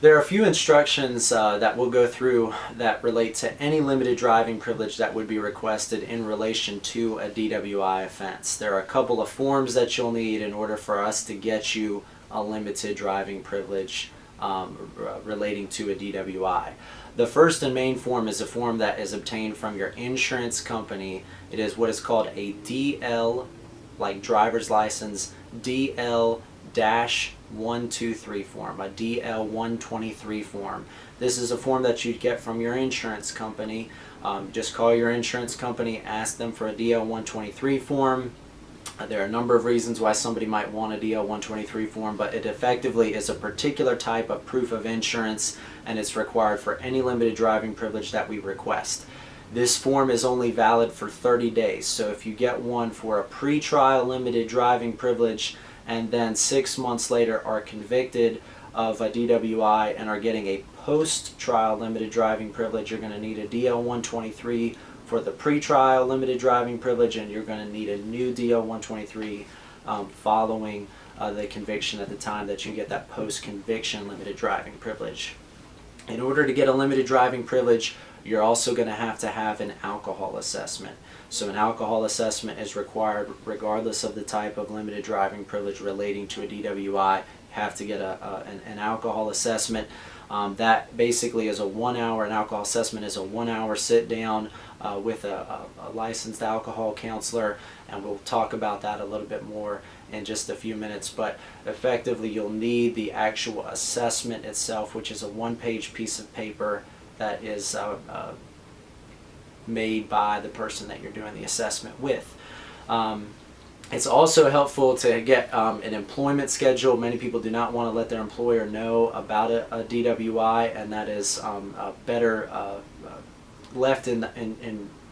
There are a few instructions that we'll go through that relate to any limited driving privilege that would be requested in relation to a DWI offense. There are a couple of forms that you'll need in order for us to get you a limited driving privilege relating to a DWI. The first and main form is a form that is obtained from your insurance company. It is what is called a DL, like driver's license, DL-123 form, a DL-123 form. This is a form that you'd get from your insurance company. Just call your insurance company, ask them for a DL-123 form. There are a number of reasons why somebody might want a DL-123 form, but it effectively is a particular type of proof of insurance, and it's required for any limited driving privilege that we request. This form is only valid for 30 days, so if you get one for a pre-trial limited driving privilege and then 6 months later are convicted of a DWI and are getting a post-trial limited driving privilege, you're going to need a DL-123 for the pre-trial limited driving privilege, and you're going to need a new DL-123 following the conviction at the time that you get that post-conviction limited driving privilege. In order to get a limited driving privilege, you're also going to have an alcohol assessment. So an alcohol assessment is required regardless of the type of limited driving privilege relating to a DWI. You have to get an alcohol assessment. That basically is a 1 hour, an alcohol assessment is a 1 hour sit down with a licensed alcohol counselor, and we'll talk about that a little bit more in just a few minutes. But effectively you'll need the actual assessment itself, which is a 1-page piece of paper that is made by the person that you're doing the assessment with. It's also helpful to get an employment schedule. Many people do not want to let their employer know about a DWI, and that is better left in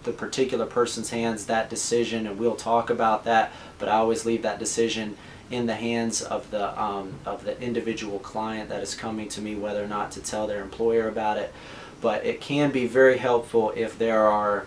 the particular person's hands, that decision, and we'll talk about that, but I always leave that decision in the hands of the individual client that is coming to me, whether or not to tell their employer about it. But it can be very helpful if there are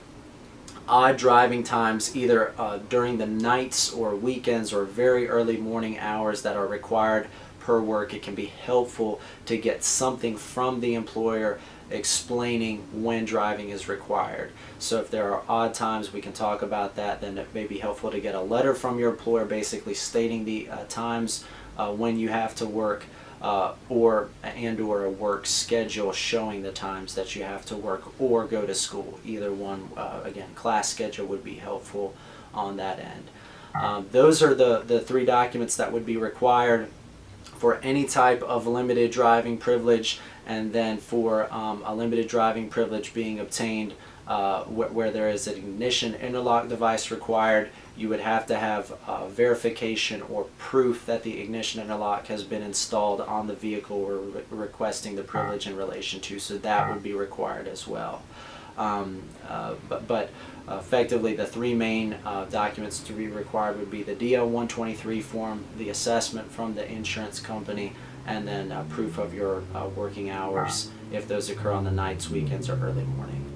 odd driving times, either during the nights or weekends or very early morning hours that are required per work. It can be helpful to get something from the employer explaining when driving is required. So if there are odd times, we can talk about that. Then it may be helpful to get a letter from your employer basically stating the times when you have to work, or a work schedule showing the times that you have to work or go to school. Either one, again, class schedule would be helpful on that end. Those are the 3 documents that would be required for any type of limited driving privilege, and then for a limited driving privilege being obtained where there is an ignition interlock device required, you would have to have verification or proof that the ignition interlock has been installed on the vehicle we're requesting the privilege in relation to, so that would be required as well. But effectively the 3 main documents to be required would be the DL-123 form, the assessment from the insurance company, and then proof of your working hours if those occur on the nights, weekends, or early morning.